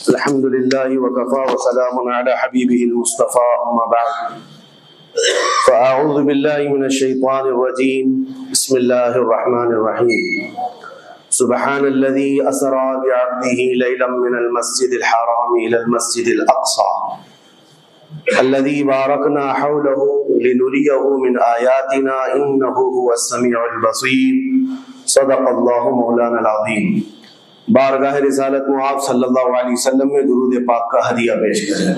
الحمد لله وكفى وسلام على حبيبه المصطفى أما بعد فأعوذ بالله من الشيطان الرجيم بسم الله الرحمن الرحيم سبحان الذي أسرى بعبده ليلا من المسجد الحرام إلى المسجد الأقصى الذي باركنا حوله لنريه من آياتنا إنه هو السميع البصير صدق الله مولانا العظيم۔ بارگاہ رسالت میں آپ صلی اللہ علیہ وسلم میں درود پاک کا ہدیہ پیش کریں۔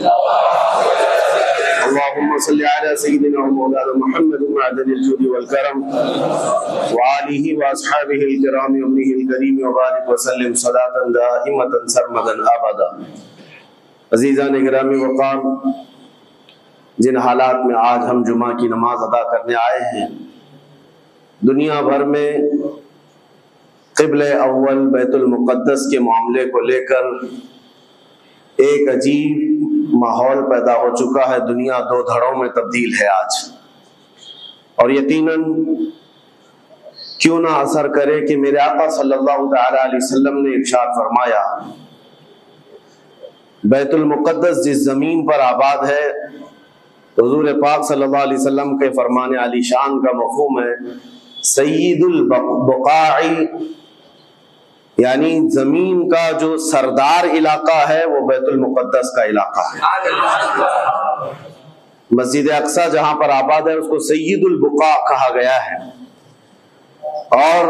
اللهم صل على سيدنا ومولانا محمد معدن الجود والكرم وآله وأصحابه الكرام وابنه الكريم وبارك وسلم صلاة دائمة سرمدا أبدا۔ عزیزان گرامی وقار، جن حالات میں آج ہم جمعہ کی نماز ادا کرنے آئے ہیں، دنیا بھر میں قبلہ اول بیت المقدس کے معاملے کو لے کر ایک عجیب ماحول پیدا ہو چکا ہے۔ دنیا دو دھڑوں میں تبدیل ہے آج، اور یقیناً کیوں نہ اثر کرے کہ میرے آقا صلی اللہ تعالی علیہ وسلم نے ارشاد فرمایا، بیت المقدس جس زمین پر آباد ہے، حضور پاک صلی اللہ علیہ وسلم کے فرمان علی شان کا مفہوم ہے سید البقاع، یعنی زمین کا جو سردار علاقہ ہے وہ بیت المقدس کا علاقہ ہے۔ مسجد اقصی جہاں پر آباد ہے اس کو سید البقاع کہا گیا ہے، اور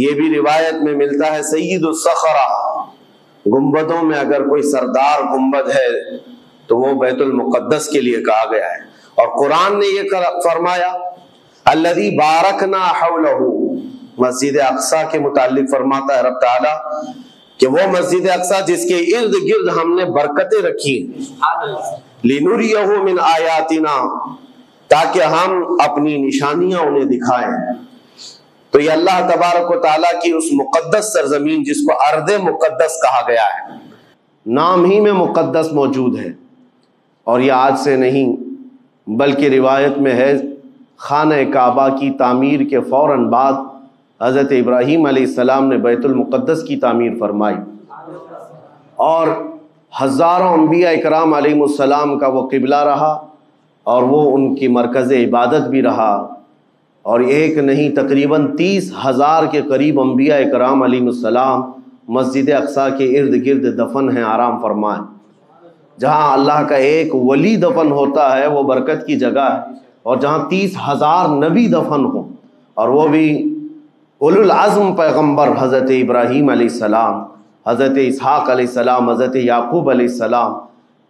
یہ بھی روایت میں ملتا ہے سید الصخرہ، گنبدوں میں اگر کوئی سردار گنبد ہے تو وہ بیت المقدس کے لیے کہا گیا ہے۔ اور قرآن نے یہ فرمایا الذی بارکنا حولہ، مسجد اقصی کے متعلق فرماتا ہے رب تعالیٰ کہ وہ مسجد اقصی جس کے ارد گرد ہم نے برکتیں رکھی لنریہ من آیاتنا، تاکہ ہم اپنی نشانیاں انہیں دکھائیں۔ تو یہ اللہ تبارک و تعالیٰ کی اس مقدس سرزمین جس کو ارض مقدس کہا گیا ہے، نام ہی میں مقدس موجود ہے، اور یہ آج سے نہیں بلکہ روایت میں ہے خانہ کعبہ کی تعمیر کے فوراً بعد حضرت ابراہیم علیہ السلام نے بیت المقدس کی تعمیر فرمائی، اور ہزاروں انبیاء اکرام علیہ السلام کا وہ قبلہ رہا، اور وہ ان کی مرکز عبادت بھی رہا، اور ایک نہیں تقریباً 30,000 کے قریب انبیاء اکرام علیہ السلام مسجد اقصی کے ارد گرد دفن ہیں، آرام فرمائیں۔ جہاں اللہ کا ایک ولی دفن ہوتا ہے وہ برکت کی جگہ ہے، اور جہاں 30,000 نبی دفن ہوں، اور وہ بھی اولو العزم پیغمبر حضرت ابراہیم علیہ السلام، حضرت اسحاق علیہ السلام، حضرت یعقوب علیہ السلام،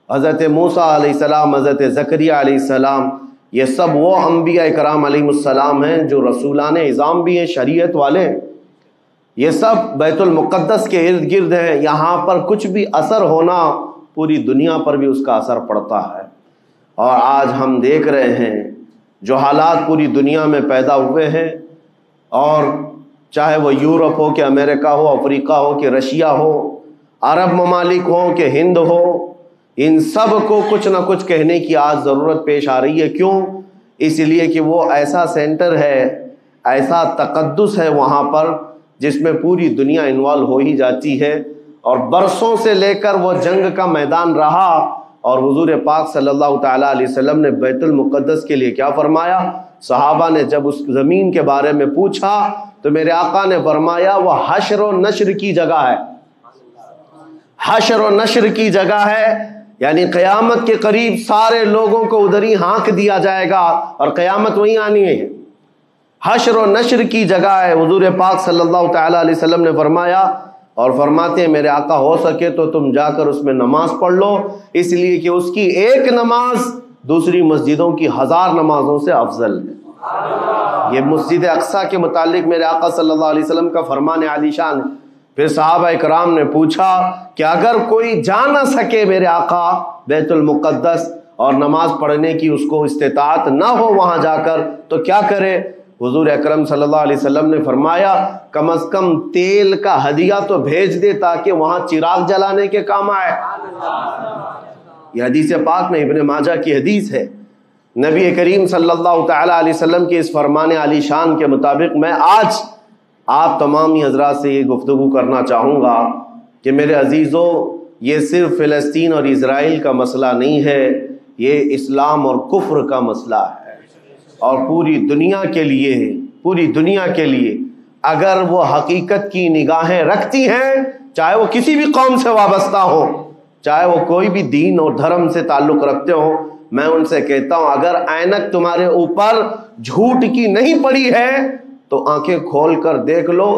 حضرت موسیٰ علیہ السلام، حضرت زکریا علیہ السلام، یہ سب وہ انبیاء کرام علیہ السلام ہیں جو رسولان اعظام بھی ہیں، شریعت والے ہیں۔ یہ سب بیت المقدس کے ارد گرد ہیں۔ یہاں پر کچھ بھی اثر ہونا پوری دنیا پر بھی اس کا اثر پڑتا ہے، اور آج ہم دیکھ رہے ہیں جو حالات پوری دنیا میں پیدا ہوئے ہیں، اور چاہے وہ یورپ ہو کہ امریکہ ہو، افریقہ ہو کہ رشیا ہو، عرب ممالک ہوں کہ ہند ہو، ان سب کو کچھ نہ کچھ کہنے کی آج ضرورت پیش آ رہی ہے۔ کیوں؟ اس لیے کہ وہ ایسا سینٹر ہے، ایسا تقدس ہے وہاں پر جس میں پوری دنیا انوالو ہو ہی جاتی ہے، اور برسوں سے لے کر وہ جنگ کا میدان رہا، اور حضور پاک صلی اللہ تعالیٰ علیہ وسلم نے بیت المقدس کے لیے کیا فرمایا؟ صحابہ نے جب اس زمین کے بارے میں پوچھا تو میرے آقا نے فرمایا وہ حشر و نشر کی جگہ ہے، حشر و نشر کی جگہ ہے، یعنی قیامت کے قریب سارے لوگوں کو ادھر ہی ہانک دیا جائے گا، اور قیامت وہیں آنی ہے۔ حشر و نشر کی جگہ ہے، حضور پاک صلی اللہ تعالیٰ علیہ وسلم نے فرمایا، اور فرماتے ہیں میرے آقا ہو سکے تو تم جا کر اس میں نماز پڑھ لو، اس لیے کہ اس کی ایک نماز دوسری مسجدوں کی 1000 نمازوں سے افضل ہے۔ یہ مسجد اقصی کے متعلق میرے آقا صلی اللہ علیہ وسلم کا فرمان عالی شان ہے۔ پھر صحابہ اکرام نے پوچھا کہ اگر کوئی جا نہ سکے میرے آقا بیت المقدس اور نماز پڑھنے کی اس کو استطاعت نہ ہو وہاں جا کر، تو کیا کرے؟ حضور اکرم صلی اللہ علیہ وسلم نے فرمایا کم از کم تیل کا ہدیہ تو بھیج دے تاکہ وہاں چراغ جلانے کے کام آئے۔ یہ حدیث پاک میں ابن ماجہ کی حدیث ہے۔ نبی کریم صلی اللہ تعالی علیہ وسلم کے اس فرمان علی شان کے مطابق میں آج آپ تمامی حضرات سے یہ گفتگو کرنا چاہوں گا کہ میرے عزیزوں، یہ صرف فلسطین اور اسرائیل کا مسئلہ نہیں ہے، یہ اسلام اور کفر کا مسئلہ ہے، اور پوری دنیا کے لیے ہے، پوری دنیا کے لیے اگر وہ حقیقت کی نگاہیں رکھتی ہیں، چاہے وہ کسی بھی قوم سے وابستہ ہو، چاہے وہ کوئی بھی دین اور دھرم سے تعلق رکھتے ہو، میں ان سے کہتا ہوں اگر اینک تمہارے اوپر جھوٹ کی نہیں پڑی ہے تو آنکھیں کھول کر دیکھ لو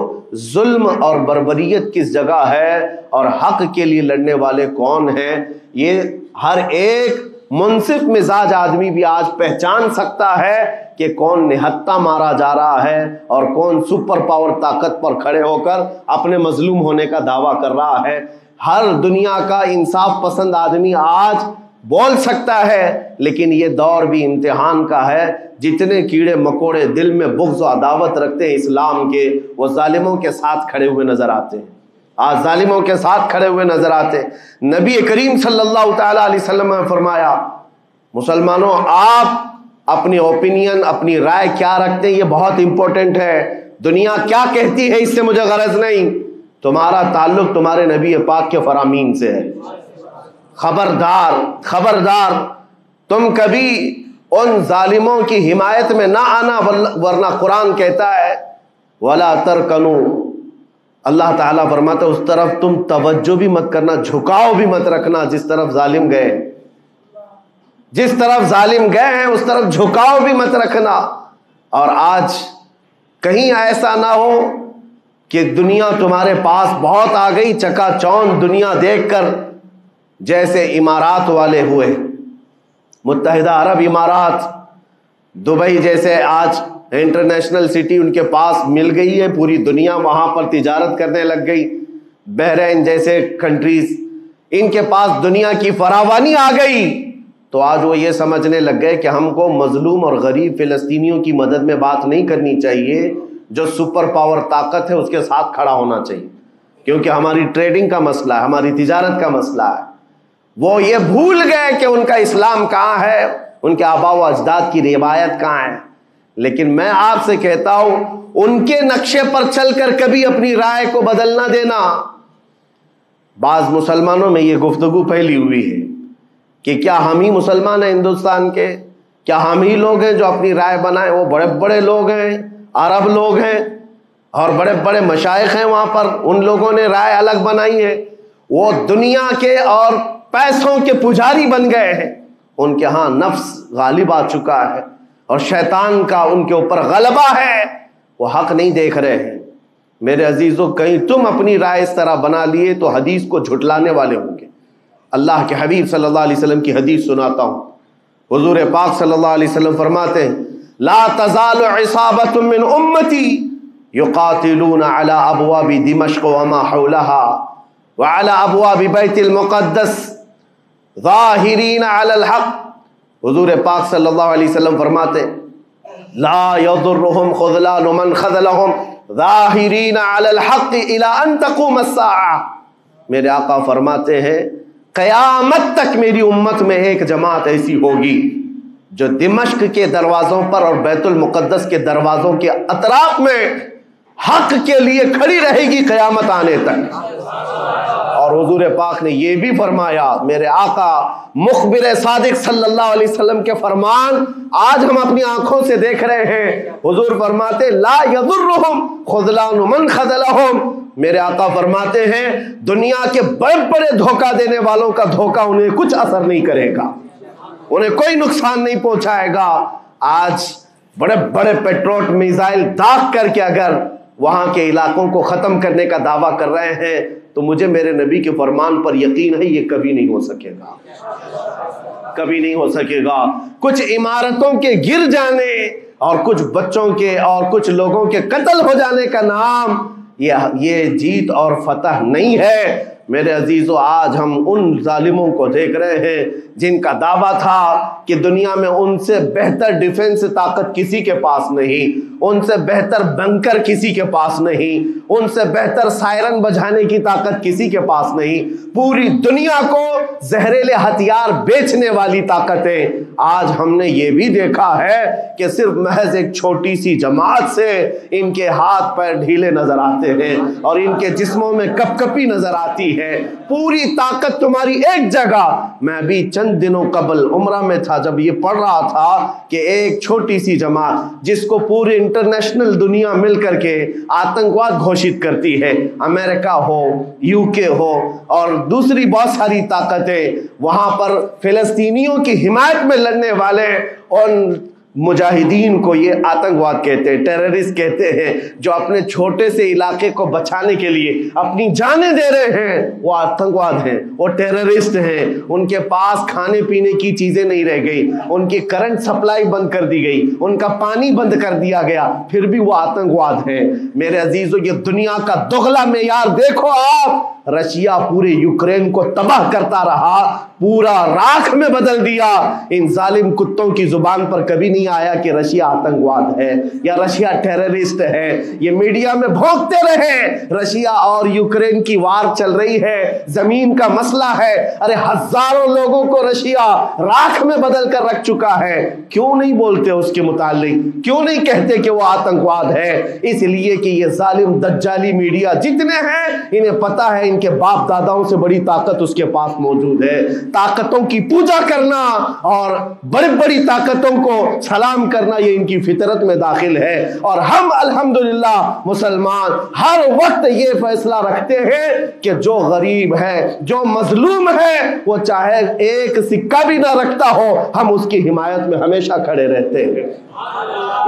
ظلم اور بربریت کس جگہ ہے اور حق کے لیے لڑنے والے کون ہیں۔ یہ ہر ایک منصف مزاج آدمی بھی آج پہچان سکتا ہے کہ کون نہتہ مارا جا رہا ہے اور کون سپر پاور طاقت پر کھڑے ہو کر اپنے مظلوم ہونے کا دعویٰ کر رہا ہے۔ ہر دنیا کا انصاف پسند آدمی آج بول سکتا ہے، لیکن یہ دور بھی امتحان کا ہے۔ جتنے کیڑے مکوڑے دل میں بغض و عداوت رکھتے ہیں اسلام کے، وہ ظالموں کے ساتھ کھڑے ہوئے نظر آتے ہیں، آج ظالموں کے ساتھ کھڑے ہوئے نظر آتے ہیں۔ نبی کریم صلی اللہ تعالی علیہ وسلم نے فرمایا مسلمانوں آپ اپنی اوپینین، اپنی رائے کیا رکھتے ہیں یہ بہت امپورٹنٹ ہے، دنیا کیا کہتی ہے اس سے مجھے غرض نہیں، تمہارا تعلق تمہارے نبی پاک کے فرامین سے ہے۔ خبردار خبردار تم کبھی ان ظالموں کی حمایت میں نہ آنا، ورنہ قرآن کہتا ہے وَلَا تَرْكَنُوا، اللہ تعالیٰ فرماتا ہے اس طرف تم توجہ بھی مت کرنا، جھکاؤ بھی مت رکھنا جس طرف ظالم گئے، جس طرف ظالم گئے ہیں اس طرف جھکاؤ بھی مت رکھنا۔ اور آج کہیں ایسا نہ ہو کہ دنیا تمہارے پاس بہت آ گئی، چکا چوند دنیا دیکھ کر، جیسے امارات والے ہوئے، متحدہ عرب امارات، دبئی جیسے آج انٹرنیشنل سٹی ان کے پاس مل گئی ہے، پوری دنیا وہاں پر تجارت کرنے لگ گئی، بحرین جیسے کنٹریز، ان کے پاس دنیا کی فراوانی آ گئی، تو آج وہ یہ سمجھنے لگ گئے کہ ہم کو مظلوم اور غریب فلسطینیوں کی مدد میں بات نہیں کرنی چاہیے، جو سپر پاور طاقت ہے اس کے ساتھ کھڑا ہونا چاہیے، کیونکہ ہماری ٹریڈنگ کا مسئلہ ہے، ہماری تجارت کا مسئلہ ہے۔ وہ یہ بھول گئے کہ ان کا اسلام کہاں ہے، ان کے آباء و اجداد کی روایت کہاں ہے۔ لیکن میں آپ سے کہتا ہوں ان کے نقشے پر چل کر کبھی اپنی رائے کو بدل نہ دینا۔ بعض مسلمانوں میں یہ گفتگو پھیلی ہوئی ہے کہ کیا ہم ہی مسلمان ہیں ہندوستان کے، کیا ہم ہی لوگ ہیں جو اپنی رائے بنائیں، وہ بڑے بڑے لوگ ہیں، عرب لوگ ہیں اور بڑے بڑے مشائخ ہیں وہاں پر، ان لوگوں نے رائے الگ بنائی ہے، وہ دنیا کے اور پیسوں کے پجاری بن گئے ہیں، ان کے ہاں نفس غالب آ چکا ہے اور شیطان کا ان کے اوپر غلبہ ہے، وہ حق نہیں دیکھ رہے ہیں۔ میرے عزیزوں کہیں تم اپنی رائے اس طرح بنا لیے تو حدیث کو جھٹلانے والے ہوں گے۔ اللہ کے حبیب صلی اللہ علیہ وسلم کی حدیث سناتا ہوں، حضور پاک صلی اللہ علیہ وسلم فرماتے ہیں لا تزال عصابۃ من امتی یقاتلون علی ابواب دمشق وما حولها وعلى ابواب بیت المقدس ظاہرین علی الحق۔ حضور پاک صلی اللہ علیہ وسلم فرماتے لا یضرهم خذلان من خذلهم ظاہرین علی الحق الی ان تقوم الساعہ۔ میرے آقا فرماتے ہیں قیامت تک میری امت میں ایک جماعت ایسی ہوگی جو دمشق کے دروازوں پر اور بیت المقدس کے دروازوں کے اطراف میں حق کے لیے کھڑی رہے گی قیامت آنے تک۔ اور حضور پاک نے یہ بھی فرمایا، میرے آقا مخبر صادق صلی اللہ علیہ وسلم کے فرمان آج ہم اپنی آنکھوں سے دیکھ رہے ہیں۔ حضور فرماتے لا یضرهم خذلان من خذلهم۔ میرے آقا فرماتے ہیں دنیا کے بڑے بڑے دھوکہ دینے والوں کا دھوکہ انہیں کچھ اثر نہیں کرے گا، انہیں کوئی نقصان نہیں پہنچائے گا۔ آج بڑے بڑے پیٹروٹ میزائل داغ کر کے اگر وہاں کے علاقوں کو ختم کرنے کا دعویٰ کر رہے ہیں تو مجھے میرے نبی کے فرمان پر یقین ہے یہ کبھی نہیں ہو سکے گا، کبھی نہیں ہو سکے گا۔ کچھ عمارتوں کے گر جانے اور کچھ بچوں کے اور کچھ لوگوں کے قتل ہو جانے کا نام یہ جیت اور فتح نہیں ہے۔ میرے عزیزو آج ہم ان ظالموں کو دیکھ رہے ہیں جن کا دعویٰ تھا کہ دنیا میں ان سے بہتر ڈیفنس طاقت کسی کے پاس نہیں، ان سے بہتر بنکر کسی کے پاس نہیں، ان سے بہتر سائرن بجانے کی طاقت کسی کے پاس نہیں، پوری دنیا کو زہریلے ہتھیار بیچنے والی طاقتیں۔ آج ہم نے یہ بھی دیکھا ہے کہ صرف محض ایک چھوٹی سی جماعت سے ان کے ہاتھ پیر ڈھیلے نظر آتے ہیں اور ان کے جسموں میں کپ کپی نظر آتی رہی ہے، پوری طاقت تمہاری ایک جگہ۔ میں بھی چند دنوں قبل عمرہ میں تھا جب یہ پڑھ رہا تھا کہ ایک چھوٹی سی جماعت جس کو پوری انٹرنیشنل دنیا مل کر کے آتنکواد گھوشت کرتی ہے، امریکہ ہو، یو کے ہو اور دوسری بہت ساری طاقتیں، وہاں پر فلسطینیوں کی حمایت میں لڑنے والے ان مجاہدین کو یہ آتنکواد کہتے ہیں، ٹیررسٹ کہتے ہیں، جو اپنے چھوٹے سے علاقے کو بچانے کے لیے اپنی جانیں دے رہے ہیں، وہ آتنکواد ہیں، وہ ٹیررسٹ ہیں۔ ان کے پاس کھانے پینے کی چیزیں نہیں رہ گئی، ان کی کرنٹ سپلائی بند کر دی گئی، ان کا پانی بند کر دیا گیا، پھر بھی وہ آتنکواد ہیں۔ میرے عزیزو، یہ دنیا کا دغلا معیار دیکھو آپ۔ رشیا پورے یوکرین کو تباہ کرتا رہا، پورا راکھ میں بدل دیا۔ ان ظالم کتوں کی زبان پر کبھی نہیں آیا کہ رشیا آتنکواد ہے یا رشیا ٹیررسٹ ہے۔ یہ میڈیا میں بھونکتے رہے، رشیا اور یوکرین کی وار چل رہی ہے، زمین کا مسئلہ ہے۔ ارے ہزاروں لوگوں کو رشیا راکھ میں بدل کر رکھ چکا ہے، کیوں نہیں بولتے اس کے متعلق؟ کیوں نہیں کہتے کہ وہ آتنکواد ہے؟ اس لیے کہ یہ ظالم دجالی میڈیا جتنے ہیں، انہیں پتا ہے ان کے باپ داداؤں سے بڑی طاقت اس کے پاس موجود ہے۔ طاقتوں کی پوجا کرنا اور بڑی بڑی طاقتوں کو سلام کرنا یہ ان کی فطرت میں داخل ہے، اور ہم الحمدللہ مسلمان ہر وقت یہ فیصلہ رکھتے ہیں کہ جو غریب ہے، جو مظلوم ہے، وہ چاہے ایک سکہ بھی نہ رکھتا ہو، ہم اس کی حمایت میں ہمیشہ کھڑے رہتے ہیں۔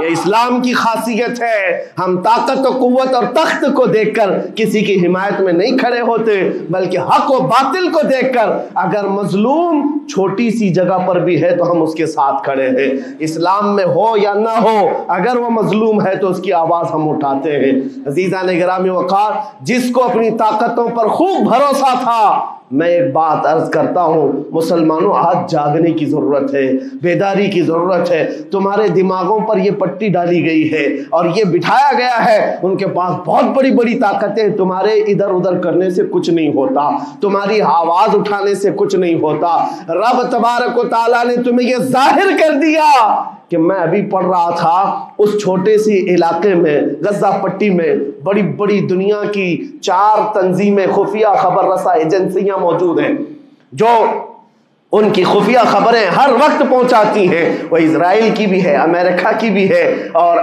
یہ اسلام کی خاصیت ہے۔ ہم طاقت و قوت اور تخت کو دیکھ کر کسی کی حمایت میں نہیں کھڑے ہوتے، بلکہ حق و باطل کو دیکھ کر اگر مظلوم چھوٹی سی جگہ پر بھی ہے تو ہم اس کے ساتھ کھڑے ہیں۔ اسلام میں ہو یا نہ ہو، اگر وہ مظلوم ہے تو اس کی آواز ہم اٹھاتے ہیں۔ عزیزان گرامی وقار، جس کو اپنی طاقتوں پر خوب بھروسہ تھا، میں ایک بات عرض کرتا ہوں، مسلمانوں آج جاگنے کی ضرورت ہے، بیداری کی ضرورت ہے۔ تمہارے دماغوں پر یہ پٹی ڈالی گئی ہے اور یہ بٹھایا گیا ہے، ان کے پاس بہت بڑی بڑی طاقتیں، تمہارے ادھر ادھر کرنے سے کچھ نہیں ہوتا، تمہاری آواز اٹھانے سے کچھ نہیں ہوتا۔ رب تبارک و تعالیٰ نے تمہیں یہ ظاہر کر دیا کہ میں ابھی پڑھ رہا تھا، اس چھوٹے سی علاقے میں غزہ پٹی میں بڑی بڑی دنیا کی 4 تنظیمیں، خفیہ خبر رساں ایجنسیاں موجود ہیں جو ان کی خفیہ خبریں ہر وقت پہنچاتی ہیں۔ وہ اسرائیل کی بھی ہے، امریکہ کی بھی ہے، اور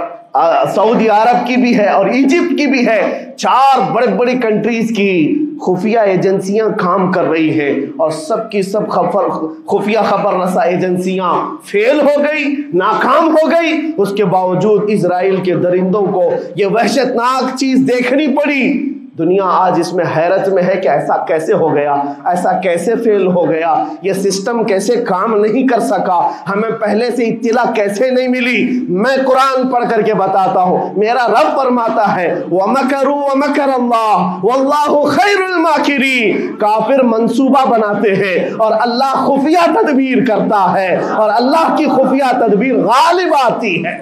سعودی عرب کی بھی ہے، اور ایجپٹ کی بھی ہے۔ 4 بڑے بڑی کنٹریز کی خفیہ ایجنسیاں کام کر رہی ہیں، اور سب کی سب خفیہ خبر رساں ایجنسیاں فیل ہو گئی، ناکام ہو گئی۔ اس کے باوجود اسرائیل کے درندوں کو یہ وحشتناک چیز دیکھنی پڑی۔ دنیا آج اس میں حیرت میں ہے کہ ایسا کیسے ہو گیا، ایسا کیسے فیل ہو گیا، یہ سسٹم کیسے کام نہیں کر سکا، ہمیں پہلے سے اطلاع کیسے نہیں ملی۔ میں قرآن پڑھ کر کے بتاتا ہوں، میرا رب فرماتا ہے وَمَكَرُوا وَمَكَرَ اللَّهُ وَاللَّهُ خَيْرُ الْمَاكِرِينَ۔ کافر منصوبہ بناتے ہیں اور اللہ خفیہ تدبیر کرتا ہے، اور اللہ کی خفیہ تدبیر غالب آتی ہے۔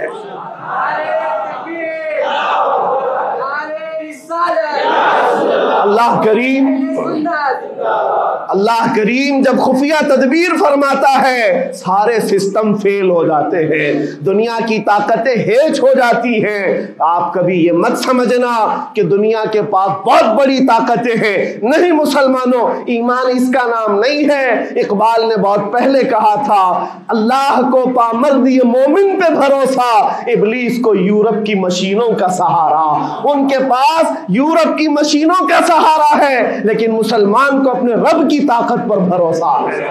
اللہ کریم جب خفیہ تدبیر فرماتا ہے، سارے سسٹم فیل ہو جاتے ہیں، دنیا کی طاقتیں ہیچ ہو جاتی ہیں۔ آپ کبھی یہ مت سمجھنا کہ دنیا کے پاس بہت بڑی طاقتیں ہیں، نہیں مسلمانوں، ایمان اس کا نام نہیں ہے۔ اقبال نے بہت پہلے کہا تھا، اللہ کو پامرد یہ مومن پہ بھروسہ، ابلیس کو یورپ کی مشینوں کا سہارا۔ ان کے پاس یورپ کی مشینوں کا سہارا ہے، لیکن مسلمان کو اپنے رب کی طاقت پر بھروسہ ہے۔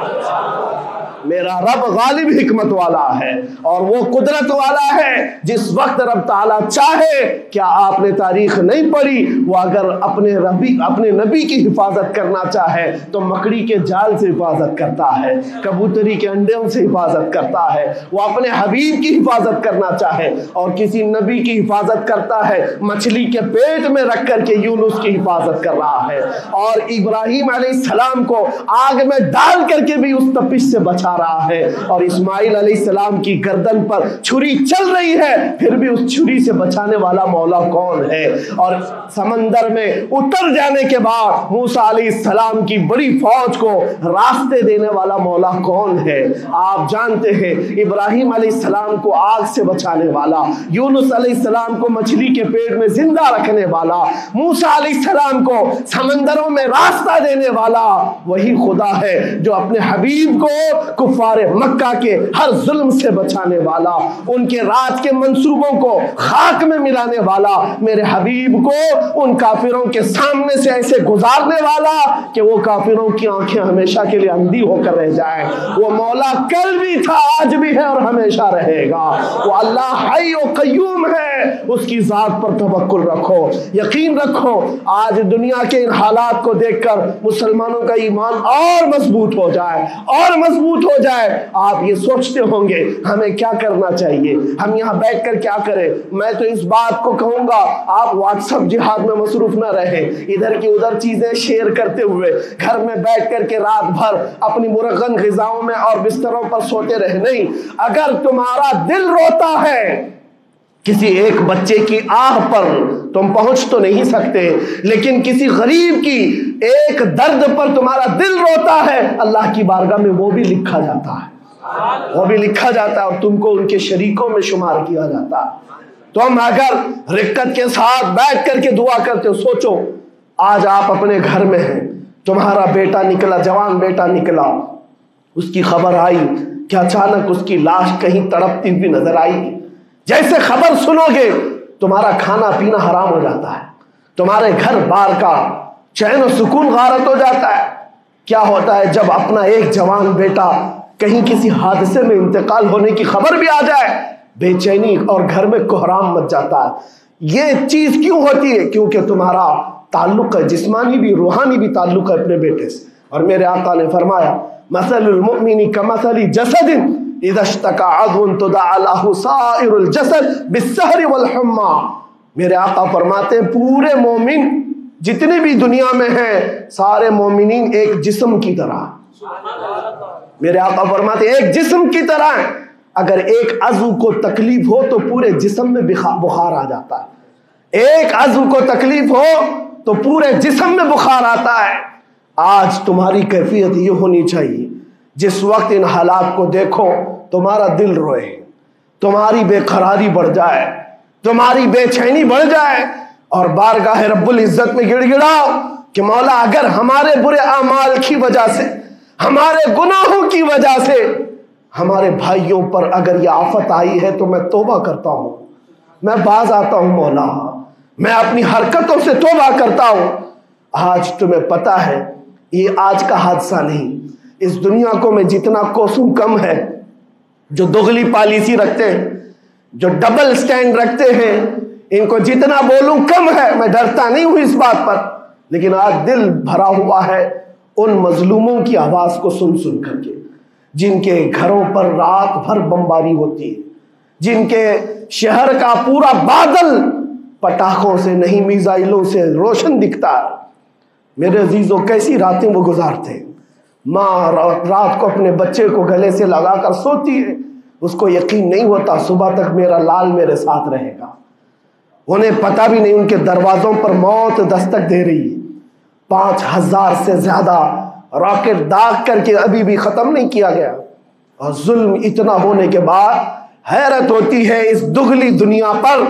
میرا رب غالب حکمت والا ہے اور وہ قدرت والا ہے۔ جس وقت رب تعالیٰ چاہے، کیا آپ نے تاریخ نہیں پڑھی، وہ اگر اپنے نبی کی حفاظت کرنا چاہے تو مکڑی کے جال سے حفاظت کرتا ہے، کبوتری کے انڈوں سے حفاظت کرتا ہے۔ وہ اپنے حبیب کی حفاظت کرنا چاہے اور کسی نبی کی حفاظت کرتا ہے، مچھلی کے پیٹ میں رکھ کر کے یونس کی حفاظت کر رہا ہے، اور ابراہیم علیہ السلام کو آگ میں ڈال کر کے بھی اس تپش سے بچا جا رہا ہے اور اسماعیل علیہ السلام کی گردن پر چھری چل رہی ہے، پھر بھی اس چھری سے بچانے والا مولا کون ہے؟ اور سمندر میں اتر جانے کے بعد موسیٰ علیہ السلام کی بڑی فوج کو راستے دینے والا مولا کون ہے؟ آپ جانتے ہیں ابراہیم علیہ السلام کو آگ سے بچانے والا، یونس علیہ السلام کو مچھلی کے پیٹ میں زندہ رکھنے والا، موسیٰ علیہ السلام کو سمندروں میں راستہ دینے والا وہی خدا ہے جو اپنے حبیب کو کفار مکہ کے ہر ظلم سے بچانے والا، ان کے رات کے منصوبوں کو خاک میں ملانے والا، میرے حبیب کو ان کافروں کے سامنے سے ایسے گزارنے والا کہ وہ کافروں کی آنکھیں ہمیشہ کے لیے اندھی ہو کر رہ جائیں۔ وہ مولا کل بھی تھا، آج بھی ہے اور ہمیشہ رہے گا۔ وہ اللہ حی و قیوم ہے، اس کی ذات پر توکل رکھو، یقین رکھو۔ آج دنیا کے ان حالات کو دیکھ کر مسلمانوں کا ایمان اور مضبوط ہو جائے اور مضبوط ہو جائے۔ آپ یہ سوچتے ہوں گے ہمیں کیا کرنا چاہیے، ہم یہاں بیٹھ کر کیا کریں؟ میں تو اس بات کو کہوں گا آپ واٹس ایپ جہاد میں مصروف نہ رہیں، ادھر کی ادھر چیزیں شیئر کرتے ہوئے گھر میں بیٹھ کر کے رات بھر اپنی مرغن غذاؤں میں اور بستروں پر سوتے رہے نہیں۔ اگر تمہارا دل روتا ہے کسی ایک بچے کی آہ پر تم پہنچ تو نہیں سکتے، لیکن کسی غریب کی ایک درد پر تمہارا دل روتا ہے، اللہ کی بارگاہ میں وہ بھی لکھا جاتا ہے، وہ بھی لکھا جاتا ہے اور تم کو ان کے شریکوں میں شمار کیا جاتا ہے۔ تم اگر رقت کے ساتھ بیٹھ کر کے دعا کرتے ہو، سوچو آج آپ اپنے گھر میں ہیں، تمہارا بیٹا نکلا، جوان بیٹا نکلا، اس کی خبر آئی کہ اچانک اس کی لاش کہیں تڑپتی ہوئی نظر آئی، جیسے خبر سنو گے تمہارا کھانا پینا حرام ہو جاتا ہے، تمہارے گھر بار کا چین و سکون غارت ہو جاتا ہے۔ کیا ہوتا ہے جب اپنا ایک جوان بیٹا کہیں کسی حادثے میں انتقال ہونے کی خبر بھی آ جائے، بے چینی اور گھر میں کوہرام مچ جاتا ہے۔ یہ چیز کیوں ہوتی ہے؟ کیونکہ تمہارا تعلق ہے، جسمانی بھی روحانی بھی تعلق ہے اپنے بیٹے سے۔ اور میرے آقا نے فرمایا مثل المؤمن کمثل جسد اذا اشتكى عضو تداعى له سائر الجسد بالسهر والحمى۔ میرے آقا فرماتے ہیں پورے مومن جتنے بھی دنیا میں ہیں سارے مومنین ایک جسم کی طرح، میرے آقا فرماتے ہیں ایک جسم کی طرح ہیں، اگر ایک عضو کو تکلیف ہو تو پورے جسم میں بخار آ جاتا ہے، ایک عضو کو تکلیف ہو تو پورے جسم میں بخار آتا ہے۔ آج تمہاری کیفیت یہ ہونی چاہیے جس وقت ان حالات کو دیکھو تمہارا دل روئے، تمہاری بے قراری بڑھ جائے، تمہاری بے چینی بڑھ جائے اور بارگاہ رب العزت میں گڑ گڑاؤ کہ مولا اگر ہمارے برے اعمال کی وجہ سے، ہمارے گناہوں کی وجہ سے ہمارے بھائیوں پر اگر یہ آفت آئی ہے تو میں توبہ کرتا ہوں، میں باز آتا ہوں مولا، میں اپنی حرکتوں سے توبہ کرتا ہوں۔ آج تمہیں پتا ہے یہ آج کا حادثہ نہیں، اس دنیا کو میں جتنا کوسوں کم ہے جو دغلی پالیسی رکھتے ہیں، جو ڈبل سٹینڈ رکھتے ہیں، ان کو جتنا بولوں کم ہے، میں ڈرتا نہیں ہوں اس بات پر، لیکن آج دل بھرا ہوا ہے ان مظلوموں کی آواز کو سن سن کر کے، جن کے گھروں پر رات بھر بمباری ہوتی ہے، جن کے شہر کا پورا بادل پٹاخوں سے نہیں میزائلوں سے روشن دکھتا ہے۔ میرے عزیزوں کیسی راتیں وہ گزارتے ہیں، ماں رات کو اپنے بچے کو گلے سے لگا کر سوتی ہے، اس کو یقین نہیں ہوتا صبح تک میرا لال میرے ساتھ رہے گا، انہیں پتہ بھی نہیں ان کے دروازوں پر موت دستک دے رہی ہے۔ 5000 سے زیادہ راکٹ داغ کر کے ابھی بھی ختم نہیں کیا گیا، اور ظلم اتنا ہونے کے بعد حیرت ہوتی ہے اس دگلی دنیا پر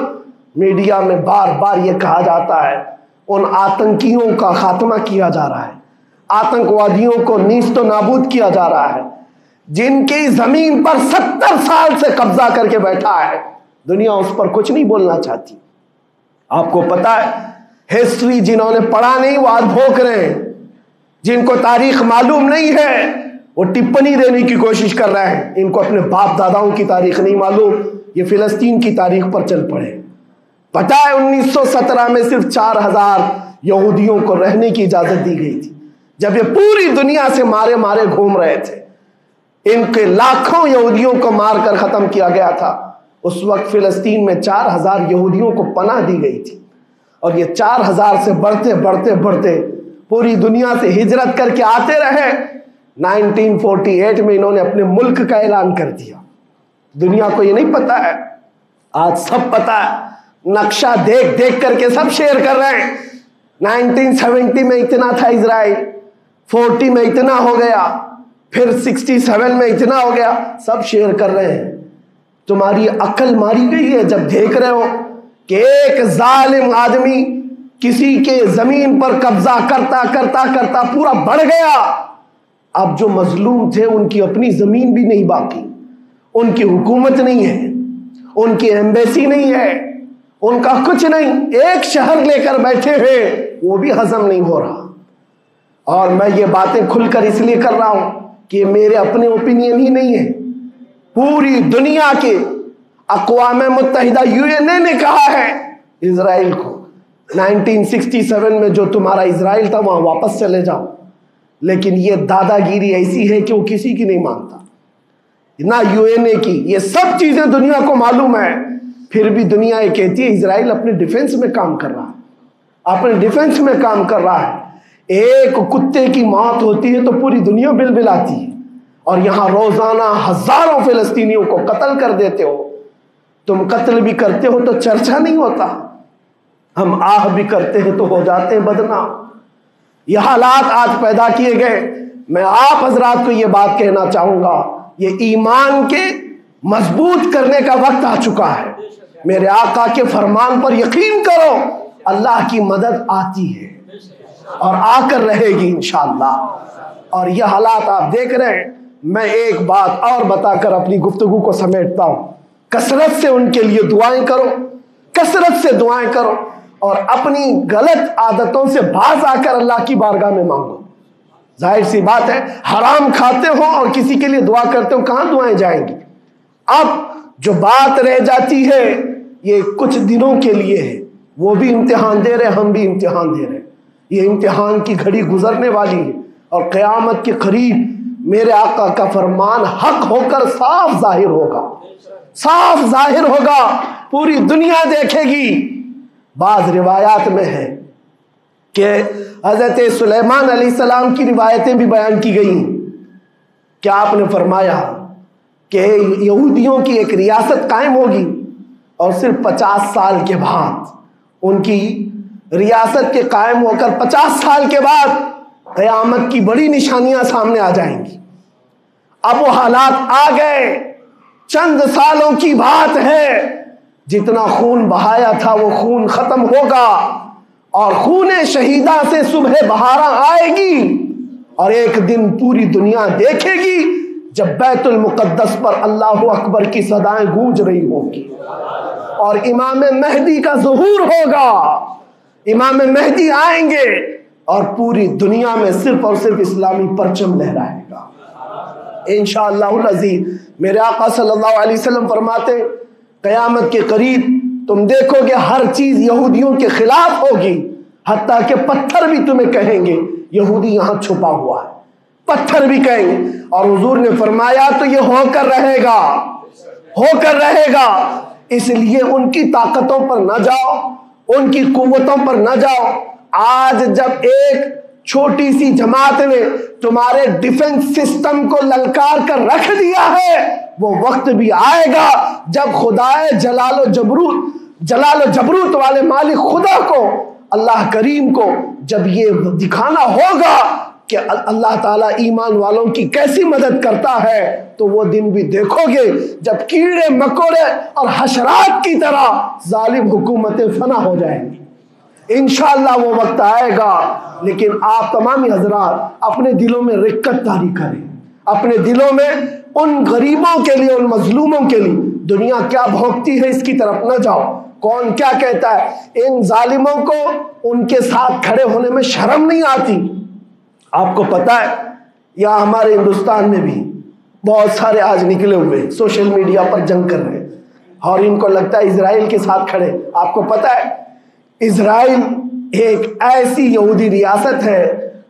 میڈیا میں بار بار یہ کہا جاتا ہے ان آتنکیوں کا خاتمہ کیا جا رہا ہے، آتنکوادیوں کو نیست و نابود کیا جا رہا ہے، جن کی زمین پر 70 سال سے قبضہ کر کے بیٹھا ہے، دنیا اس پر کچھ نہیں بولنا چاہتی۔ آپ کو پتا ہے ہسٹری جنہوں نے پڑھا نہیں وہ آج بھوک رہے ہیں، جن کو تاریخ معلوم نہیں ہے وہ ٹپنی دینے کی کوشش کر رہے ہیں، ان کو اپنے باپ داداؤں کی تاریخ نہیں معلوم، یہ فلسطین کی تاریخ پر چل پڑے۔ پتہ ہے 1917 میں صرف 4000 یہودیوں کو رہنے کی اجازت دی گئی تھی، جب یہ پوری دنیا سے مارے مارے گھوم رہے تھے، ان کے لاکھوں یہودیوں کو مار کر ختم کیا گیا تھا۔ اس وقت فلسطین میں 4000 یہودیوں کو پناہ دی گئی تھی، اور یہ 4000 سے بڑھتے بڑھتے بڑھتے پوری دنیا سے ہجرت کر کے آتے رہے، 1948 میں انہوں نے اپنے ملک کا اعلان کر دیا. دنیا کو یہ نہیں پتا ہے، آج سب پتا ہے. نقشہ دیکھ دیکھ کر کے سب شیئر کر رہے ہیں. 1970 میں اتنا تھا اسرائیل، 40 میں اتنا ہو گیا، پھر 67 میں اتنا ہو گیا، سب شیئر کر رہے ہیں. تمہاری عقل ماری گئی ہے جب دیکھ رہے ہو کہ ایک ظالم آدمی کسی کے زمین پر قبضہ کرتا کرتا کرتا پورا بڑھ گیا. اب جو مظلوم تھے ان کی اپنی زمین بھی نہیں باقی، ان کی حکومت نہیں ہے، ان کی ایمبیسی نہیں ہے، ان کا کچھ نہیں. ایک شہر لے کر بیٹھے ہیں، وہ بھی ہضم نہیں ہو رہا. اور میں یہ باتیں کھل کر اس لیے کر رہا ہوں کہ میرے اپنے اوپینین ہی نہیں ہے. پوری دنیا کے اقوام متحدہ UN نے کہا ہے اسرائیل کو 1967 میں جو تمہارا اسرائیل تھا وہاں واپس چلے جاؤ. لیکن یہ دادا گیری ایسی ہے کہ وہ کسی کی نہیں مانتا، نہ UN کی. یہ سب چیزیں دنیا کو معلوم ہے، پھر بھی دنیا یہ کہتی ہے اسرائیل اپنے ڈیفنس میں کام کر رہا ہے، اپنے ڈیفنس میں کام کر رہا ہے. ایک کتے کی موت ہوتی ہے تو پوری دنیا بلبلاتی ہے، اور یہاں روزانہ ہزاروں فلسطینیوں کو قتل کر دیتے ہو. تم قتل بھی کرتے ہو تو چرچا نہیں ہوتا، ہم آہ بھی کرتے ہیں تو ہو جاتے ہیں بدنام. یہ حالات آج پیدا کیے گئے. میں آپ حضرات کو یہ بات کہنا چاہوں گا، یہ ایمان کے مضبوط کرنے کا وقت آ چکا ہے. میرے آقا کے فرمان پر یقین کرو، اللہ کی مدد آتی ہے اور آ کر رہے گی انشاءاللہ. اور یہ حالات آپ دیکھ رہے ہیں. میں ایک بات اور بتا کر اپنی گفتگو کو سمیٹتا ہوں. کثرت سے ان کے لیے دعائیں کرو، کثرت سے دعائیں کرو، اور اپنی غلط عادتوں سے باز آ کر اللہ کی بارگاہ میں مانگو. ظاہر سی بات ہے، حرام کھاتے ہو اور کسی کے لیے دعا کرتے ہو، کہاں دعائیں جائیں گی؟ اب جو بات رہ جاتی ہے یہ کچھ دنوں کے لیے ہے. وہ بھی امتحان دے رہے، ہم بھی امتحان دے رہے. یہ امتحان کی گھڑی گزرنے والی ہے، اور قیامت کے قریب میرے آقا کا فرمان حق ہو کر صاف ظاہر ہوگا، صاف ظاہر ہوگا، پوری دنیا دیکھے گی. بعض روایات میں ہے کہ حضرت سلیمان علیہ السلام کی روایتیں بھی بیان کی گئی کہ آپ نے فرمایا کہ یہودیوں کی ایک ریاست قائم ہوگی، اور صرف 50 سال کے بعد ان کی ریاست کے قائم ہو کر 50 سال کے بعد قیامت کی بڑی نشانیاں سامنے آ جائیں گی. اب وہ حالات آ گئے، چند سالوں کی بات ہے. جتنا خون بہایا تھا وہ خون ختم ہوگا، اور خون شہیدہ سے صبح بہارا آئے گی. اور ایک دن پوری دنیا دیکھے گی جب بیت المقدس پر اللہ اکبر کی صدائیں گونج رہی ہوں گی، اور امام مہدی کا ظہور ہوگا. امام مہدی آئیں گے اور پوری دنیا میں صرف اور صرف اسلامی پرچم لہرائے گا انشاءاللہ العزیز. میرے آقا صلی اللہ علیہ وسلم فرماتے قیامت کے قریب تم دیکھو گے ہر چیز یہودیوں کے خلاف ہوگی، حتیٰ کہ پتھر بھی تمہیں کہیں گے یہودی یہاں چھپا ہوا ہے، پتھر بھی کہیں گے. اور حضور نے فرمایا تو یہ ہو کر رہے گا، ہو کر رہے گا. اس لیے ان کی طاقتوں پر نہ جاؤ، ان کی قوتوں پر نہ جاؤ. آج جب ایک چھوٹی سی جماعت نے تمہارے ڈیفنس سسٹم کو للکار کر رکھ دیا ہے، وہ وقت بھی آئے گا جب خدائے جلال و جبروت والے مالک خدا کو، اللہ کریم کو جب یہ دکھانا ہوگا کہ اللہ تعالیٰ ایمان والوں کی کیسی مدد کرتا ہے، تو وہ دن بھی دیکھو گے جب کیڑے مکوڑے اور حشرات کی طرح ظالم حکومتیں فنا ہو جائیں گی. انشاءاللہ وہ وقت آئے گا. لیکن آپ تمامی حضرات اپنے دلوں میں رقت طاری کریں، اپنے دلوں میں ان غریبوں کے لیے، ان مظلوموں کے لیے دنیا کیا بھوگتی ہے اس کی طرف نہ جاؤ. کون کیا کہتا ہے، ان ظالموں کو ان کے ساتھ کھڑے ہونے میں شرم نہیں آتی. آپ کو پتا ہے یہاں ہمارے ہندوستان میں بھی بہت سارے آج نکلے ہوئے سوشل میڈیا پر جنگ کر رہے ہیں، اور ان کو لگتا ہے اسرائیل کے ساتھ کھڑے. آپ کو پتا ہے اسرائیل ایک ایسی یہودی ریاست ہے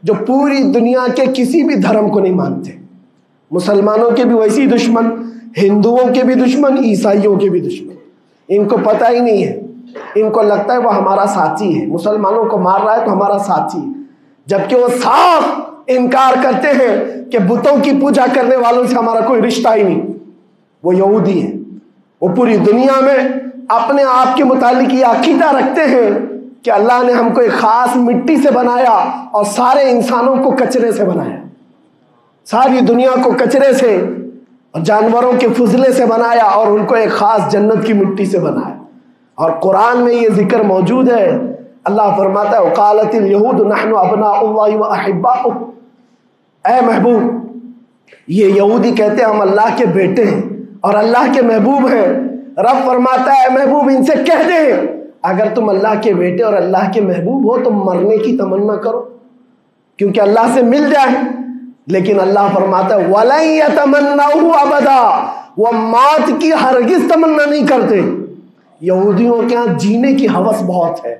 جو پوری دنیا کے کسی بھی دھرم کو نہیں مانتے. مسلمانوں کے بھی ویسی دشمن، ہندوؤں کے بھی دشمن، عیسائیوں کے بھی دشمن. ان کو پتہ ہی نہیں ہے، ان کو لگتا ہے وہ ہمارا ساتھی ہے، مسلمانوں کو مار رہا ہے تو ہمارا ساتھی ہے، جبکہ وہ صاف انکار کرتے ہیں کہ بتوں کی پوجا کرنے والوں سے ہمارا کوئی رشتہ ہی نہیں، وہ یہودی ہیں، وہ پوری دنیا میں اپنے آپ کے متعلق یہ عقیدہ رکھتے ہیں کہ اللہ نے ہم کو ایک خاص مٹی سے بنایا اور سارے انسانوں کو کچرے سے بنایا، ساری دنیا کو کچرے سے اور جانوروں کے فضلے سے بنایا اور ان کو ایک خاص جنت کی مٹی سے بنایا۔ اور قرآن میں یہ ذکر موجود ہے، اللہ فرماتا ہے وقالت اليہود نحن ابناء اللہ واحباؤہ، اے محبوب یہ یہودی کہتے ہیں ہم اللہ کے بیٹے ہیں اور اللہ کے محبوب ہیں۔ رب فرماتا ہے محبوب ان سے کہہ دیں اگر تم اللہ کے بیٹے اور اللہ کے محبوب ہو تو مرنے کی تمنا کرو کیونکہ اللہ سے مل جائے، لیکن اللہ فرماتا ہے وَلَن يَتَمَنَّوْهُ أَبَدًا، وہ موت کی ہرگز تمنا نہیں کرتے۔ یہودیوں کے ہاں جینے کی ہوس بہت ہے،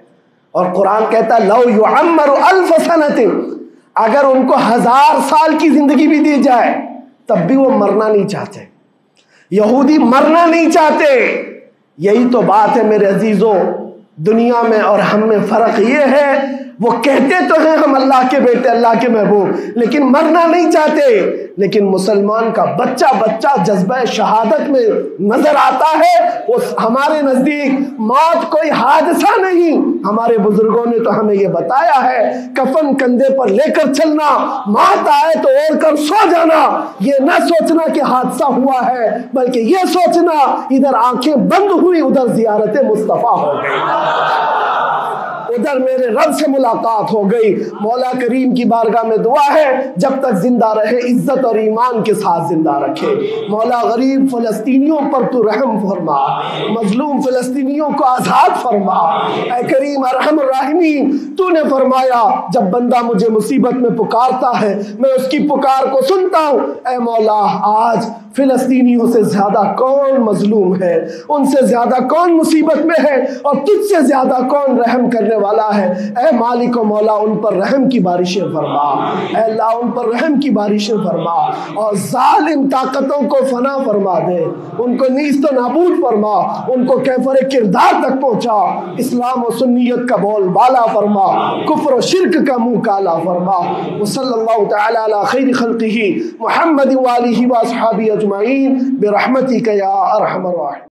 اور قرآن کہتا ہے لَوْ يُعَمَّرُ أَلْفَ سَنَةٍ، اگر ان کو 1000 سال کی زندگی بھی دی جائے تب بھی وہ مرنا نہیں چاہتے۔ یہودی مرنا نہیں چاہتے۔ یہی تو بات ہے میرے عزیزوں، دنیا میں اور ہم میں فرق یہ ہے وہ کہتے تو ہیں ہم اللہ کے بیٹے اللہ کے محبوب لیکن مرنا نہیں چاہتے۔ لیکن مسلمان کا بچہ جذبہ شہادت میں نظر آتا ہے، وہ ہمارے نزدیک موت کوئی حادثہ نہیں۔ ہمارے بزرگوں نے تو ہمیں یہ بتایا ہے کفن کندھے پر لے کر چلنا، موت آئے تو اوڑھ کر سو جانا، یہ نہ سوچنا کہ حادثہ ہوا ہے بلکہ یہ سوچنا ادھر آنکھیں بند ہوئی ادھر زیارت مصطفیٰ ہو گئی، ادھر میرے رب سے ملاقات ہو گئی۔ مولا کریم کی بارگاہ میں دعا ہے جب تک زندہ رہے عزت اور ایمان کے ساتھ زندہ رکھے۔ مولا غریب فلسطینیوں پر تو رحم فرما، مظلوم فلسطینیوں کو آزاد فرما۔ اے کریم ارحم الراحمین، تو نے فرمایا جب بندہ مجھے مصیبت میں پکارتا ہے میں اس کی پکار کو سنتا ہوں۔ اے مولا آج فلسطینیوں سے زیادہ کون مظلوم ہے، ان سے زیادہ کون مصیبت میں ہے اور تجھ سے زیادہ کون رحم کرنے والا ہے۔ اے مالک و مولا ان پر رحم کی بارشیں فرما، اے اللہ ان پر رحم کی بارشیں فرما اور ظالم طاقتوں کو فنا فرما دے، ان کو نیست و نابود فرما، ان کو کیفر کردار تک پہنچا، اسلام و سنیت کا بول بالا فرما، کفر و شرک کا منہ کالا فرما۔ وصلی اللہ تعالی علی خیر خلقہ محمد وآلہ واصحابہ اجمعین برحمتک یا ارحم الراحمین۔